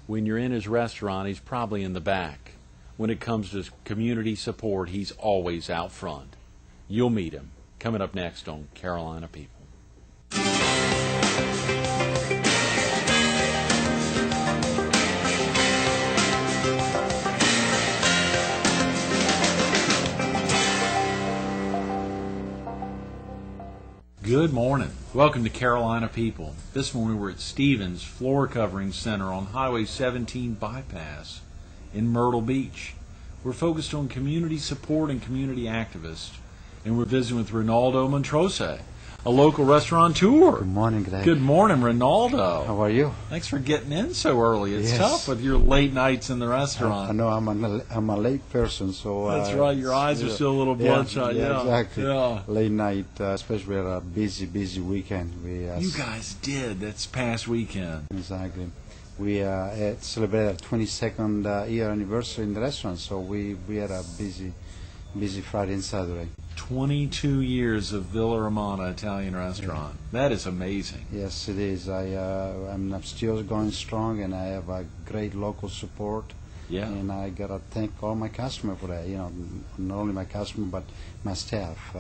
When you're in his restaurant, he's probably in the back. When it comes to community support, he's always out front. You'll meet him. Coming up next on Carolina People. Good morning. Welcome to Carolina People. This morning we're at Stevens Floor Covering Center on Highway 17 Bypass in Myrtle Beach. We're focused on community support and community activists, and we're visiting with Rinaldo Montrosse, a local restaurateur. Good morning, Greg. Good morning, Rinaldo. How are you? Thanks for getting in so early. It's Yes. tough with your late nights in the restaurant. I know I'm a late person, so That's right. Your eyes are still a little bloodshot. Yeah, exactly. Yeah. Late night, especially at a busy weekend. You guys did. That's past weekend. Exactly. We celebrated our 22nd year anniversary in the restaurant, so we had a busy Friday and Saturday. 22 years of Villa Romana Italian restaurant. That is amazing. Yes, it is. I'm still going strong, and I have a great local support. Yeah. And I gotta thank all my customers for that. You know, not only my customer but my staff.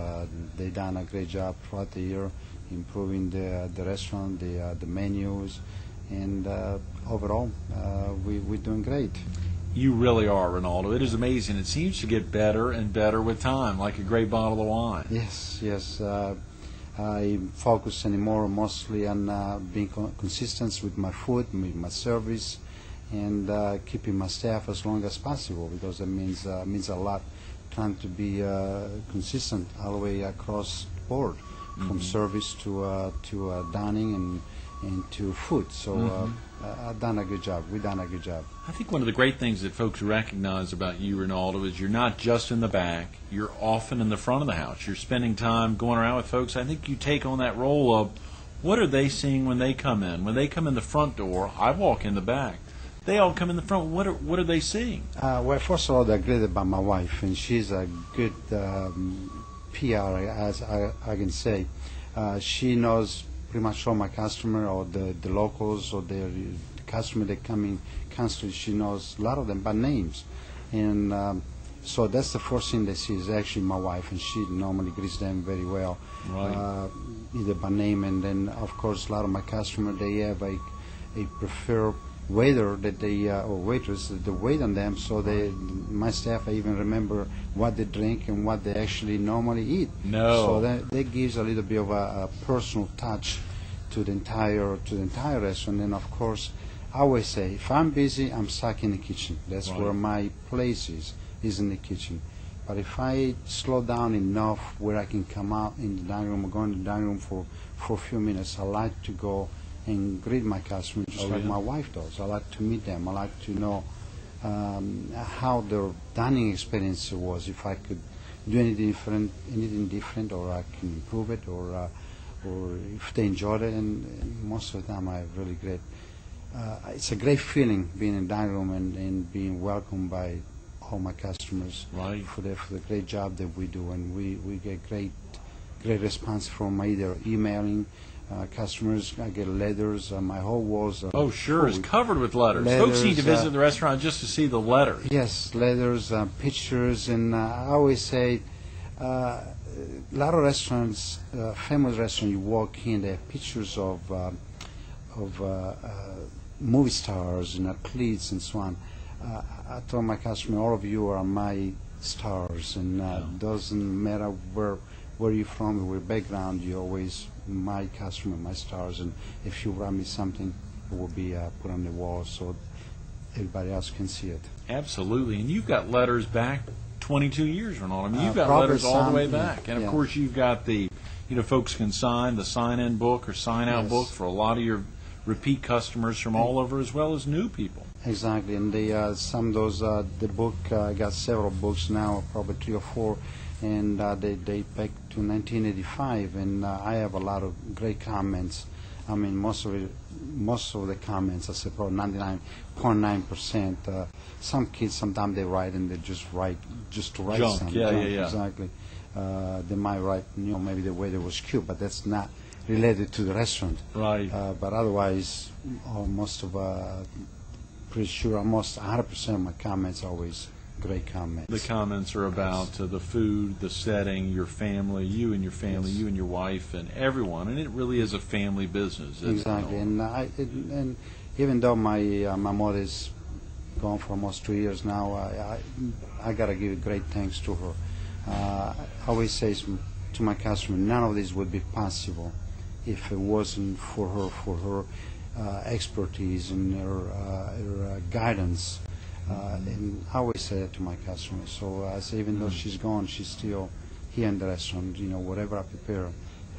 They done a great job throughout the year, improving the restaurant, the menus, and overall, we're doing great. You really are, Rinaldo. It is amazing. It seems to get better and better with time, like a great bottle of wine. Yes. I focus anymore mostly on being consistent with my food, with my service, and keeping my staff as long as possible, because it means a lot. Trying to be consistent all the way across the board, from service to dining and to food. So I've done a good job. We've done a good job. I think one of the great things that folks recognize about you, Rinaldo, is you're not just in the back. You're often in the front of the house. You're spending time going around with folks. I think you take on that role of what are they seeing when they come in? When they come in the front door, I walk in the back. They all come in the front. What are they seeing? Well, first of all, they're great about my wife, and she's a good PR, as I can say. She knows pretty much all my customer, or the locals, or the customer that come in constantly. She knows a lot of them by names, and so that's the first thing they see is actually my wife, and she normally greets them very well, Right. either by name, and then of course a lot of my customers, they have a preferred waiter that they or waitress that they wait on them, so my staff, I even remember what they drink and what they actually normally eat. No. So that gives a little bit of a personal touch to the entire restaurant. And of course, I always say, if I'm busy, I'm stuck in the kitchen. That's Right. where my place is in the kitchen. But if I slow down enough where I can come out in the dining room or go in the dining room for a few minutes, I like to go and greet my customers just like my wife does. I like to meet them. I like to know how their dining experience was, if I could do anything different, or I can improve it, or if they enjoyed it. And most of the time, I have really great. It's a great feeling being in the dining room and being welcomed by all my customers, Right. for the great job that we do, and we get great response from either emailing customers. I get letters. My whole walls are Oh, sure. It's full. covered with letters. Letters, Folks need to visit the restaurant just to see the letters. Yes, letters, pictures, and I always say a lot of restaurants, famous restaurants, you walk in, they have pictures of movie stars and athletes and so on. I told my customer, all of you are my stars, and doesn't matter where you're from, where background, you're always my customer, my stars. And if you write me something, it will be put on the wall so everybody else can see it. Absolutely. And you've got letters back 22 years, Rinaldo. I mean, you've got probably letters all the way some, back. And, of yeah. course, you've got the, folks can sign the sign-in book or sign-out Yes. book for a lot of your repeat customers from all over, as well as new people. Exactly, and some of those, the book, I got several books now, probably 3 or 4, and they date back to 1985, and I have a lot of great comments. I mean, most of the comments, I say probably 99.9%. Some kids, sometimes they write and they just write to write Junk, something. yeah. Exactly. They might write, maybe the waiter was cute, but that's not related to the restaurant. Right. But otherwise, most of pretty sure almost 100% of my comments are always great comments. The comments are about the food, the setting, your family, you and your family, Yes. you and your wife, and everyone. And it really is a family business. Isn't Exactly, it? and even though my mother is gone for almost 2 years now, I gotta give great thanks to her. I always say to my customer, none of this would be possible if it wasn't for her expertise and her guidance. And I always say that to my customers. So I say, even though she's gone, she's still here in the restaurant. Whatever I prepare,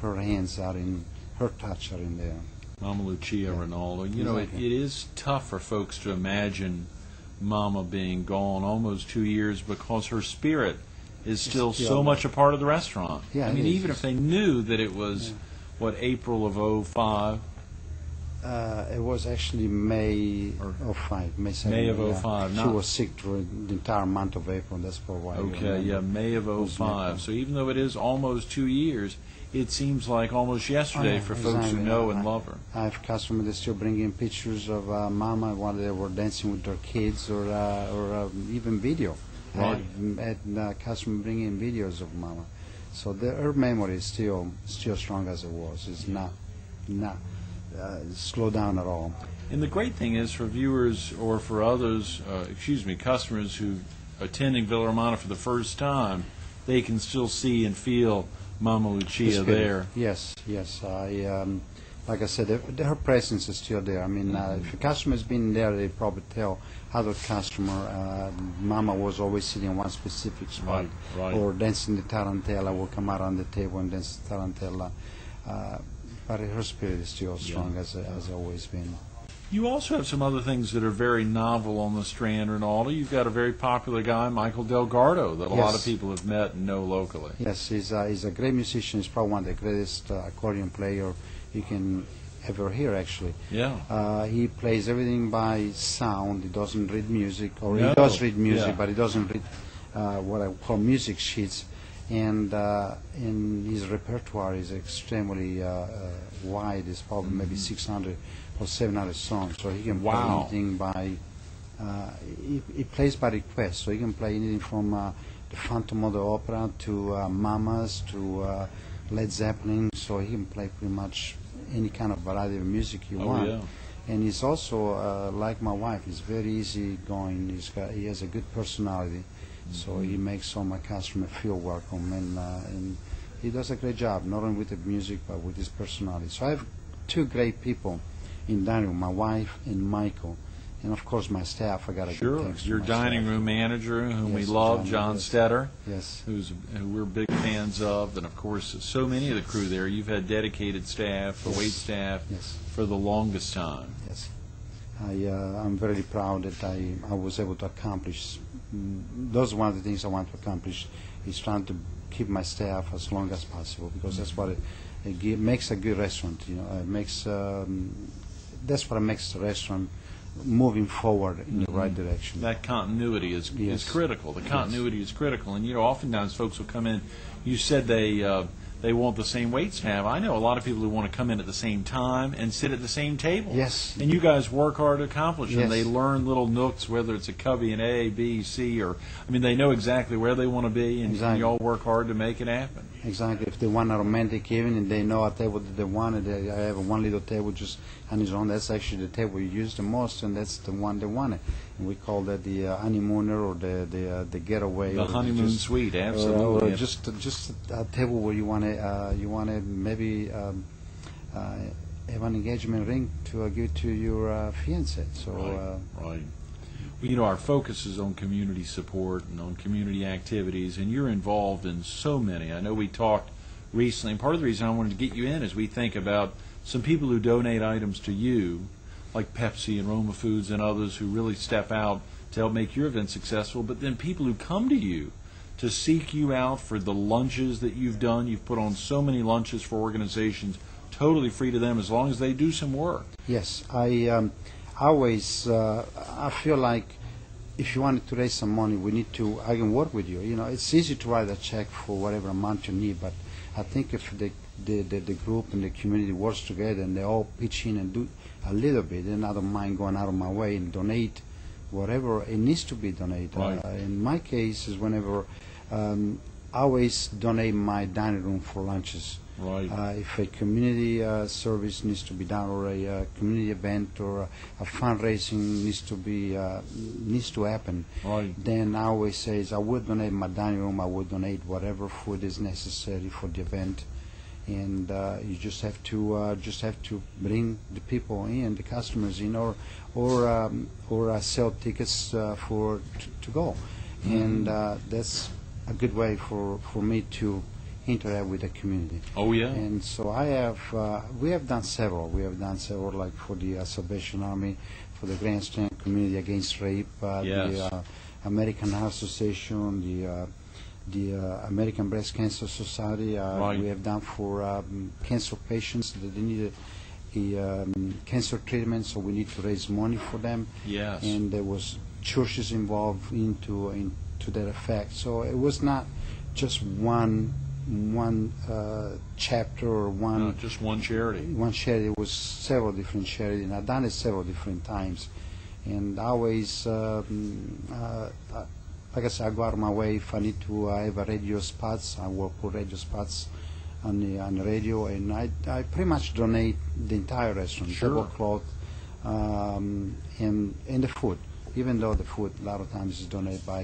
her hands are in, her touch are in there. Mama Lucia, Rinaldo. Exactly. It is tough for folks to imagine Mama being gone almost 2 years because her spirit is still so much a part of the restaurant. Yeah, I mean, it is. even if they knew that it was, April of '05? It was actually May of 5, May 7. May of '05. She was sick during the entire month of April. That's for why. Okay, yeah, May of '05. So even though it is almost 2 years, it seems like almost yesterday for folks who know and love her. I have customers that still bring in pictures of Mama while they were dancing with their kids, or even video. Right. I had customers bring in videos of Mama. So her memory is still strong as it was. It's not slow down at all. And the great thing is for viewers or for others, customers who are attending Villa Romana for the first time, they can still see and feel Mama Lucia there. Yes. Like I said, her presence is still there. I mean, if a customer's been there, they probably tell other customer, Mama was always sitting in one specific spot, Right. or dancing the tarantella, will come out on the table and dance the tarantella. But her spirit is still strong, as always been. You also have some other things that are very novel on the Strand, Rinaldo. You've got a very popular guy, Michael Delgardo, that a lot of people have met and know locally. Yes, he's a great musician. He's probably one of the greatest accordion player you can ever hear, actually. Yeah. He plays everything by sound. He doesn't read music, or No. he does read music, Yeah. but he doesn't read what I call music sheets. And his repertoire is extremely wide. It's probably maybe 600 or 700 songs. So he can play anything by. He plays by request. So he can play anything from the Phantom of the Opera to Mamas to Led Zeppelin. So he can play pretty much any kind of variety of music you want. Yeah. And he's also like my wife. He's very easygoing. He has a good personality. So he makes all my customers feel welcome, and he does a great job, not only with the music but with his personality. So I have two great people in dining room, my wife and Michael, and of course my staff. I got to give thanks to Your my dining staff. room manager, whom we Yes, love, John yes. Stetter, Yes. who we're big fans of, and of course so many of the crew there. You've had dedicated staff, Yes. wait staff, Yes. for the longest time. Yes. I'm very proud that I was able to accomplish. Those are one of the things I want to accomplish, is trying to keep my staff as long as possible, because that's what it makes a good restaurant. It makes that's what makes the restaurant moving forward in the right direction. That continuity is critical. The continuity is critical, and oftentimes folks will come in. You said they want the same wait staff. I know a lot of people who want to come in at the same time and sit at the same table. Yes. And you guys work hard to accomplish it. Yes. They learn little nooks, whether it's a cubby in A, B, C, or, they know exactly where they want to be, and Exactly. you all work hard to make it happen. Exactly. If they want a romantic evening, they know a table that they want. I have one little table just on its own. That's actually the table you use the most, and that's the one they wanted. And we call that the honeymooner, or the getaway. The or honeymoon just- suite, Or absolutely. just a table where you want to maybe have an engagement ring to give to your fiance. So. Right. Well, our focus is on community support and on community activities, and you're involved in so many. I know we talked recently, and part of the reason I wanted to get you in is we think about some people who donate items to you, like Pepsi and Roma Foods and others who really step out to help make your event successful, but then people who come to you to seek you out for the lunches that you've done. You've put on so many lunches for organizations, totally free to them as long as they do some work. Yes, I always I feel like if you wanted to raise some money, I can work with you. It's easy to write a check for whatever amount you need, but I think if the group and the community works together and they all pitch in and do a little bit, and I don't mind going out of my way and donate whatever it needs to be donated. Right. In my case, is whenever I always donate my dining room for lunches. Right. If a community service needs to be done, or a community event, or a fundraising needs to happen, Right. then I always say I would donate my dining room. I would donate whatever food is necessary for the event, and you just have to bring the people in, the customers in, or sell tickets to go, and that's a good way for me to interact with the community. Oh, yeah. And so we have done several. We have done several, like for the Salvation Army, for the Grandstand Community Against Rape, Yes. the American Heart Association, the American Breast Cancer Society. Right. We have done for cancer patients that they need cancer treatment, so we need to raise money for them. Yes. And there was churches involved into that effect. So it was not just one chapter or No, just one charity. one charity. It was several different charities, and I've done it several different times. And I always, like I said, I go out of my way. If I need to have a radio spots, I will put radio spots on the radio, and I pretty much donate the entire restaurant, Sure. tablecloth, and the food. Even though the food a lot of times is donated by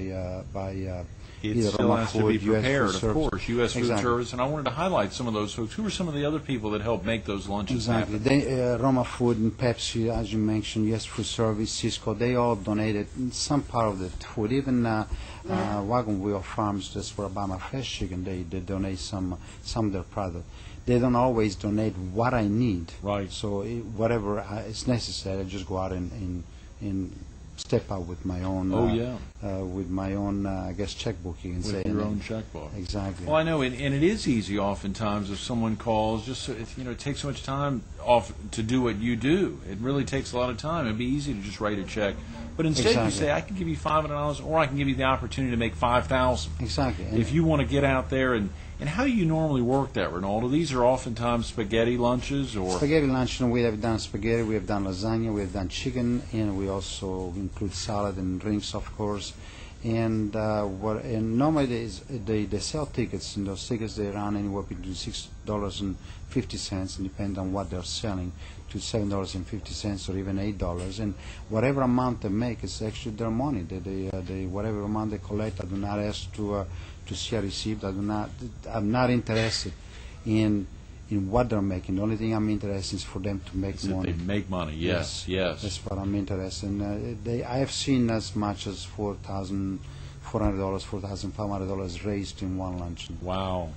It either still Roma has to Food, be US prepared, Food of Service. course. U.S. Food Exactly. Service, and I wanted to highlight some of those folks. Who are some of the other people that help make those lunches Exactly. happen? Roma Food and Pepsi, as you mentioned, US Food Service, Cisco, they all donated some part of the food. Even Wagon Wheel Farms, that's where I buy my fresh chicken, they donate some of their product. They don't always donate what I need. Right. So whatever is necessary, I just go out and step out with my own. Oh, yeah. With my own, I guess, checkbook. You can say. With your own checkbook. Exactly. Well, I know, and it is easy oftentimes if someone calls. Just so, if it takes so much time off to do what you do. It really takes a lot of time. It'd be easy to just write a check, but instead you Exactly. say, I can give you $500, or I can give you the opportunity to make $5,000. Exactly. And If you want to get out there and how do you normally work that, Rinaldo? These are oftentimes spaghetti lunches, or spaghetti lunch, and we have done spaghetti, we have done lasagna, we have done chicken, and we also include salad and drinks, of course. And normally they sell tickets, and those tickets they run anywhere between $6.50, and depend on what they're selling, to $7.50 or even $8. And whatever amount they make is actually their money. They whatever amount they collect, I do not ask to see a receipt. I'm not interested in what they're making. The only thing I'm interested in is for them to make that money. they make money. Yes, yes. That's what I'm interested in. I have seen as much as $4,500 raised in one luncheon. Wow.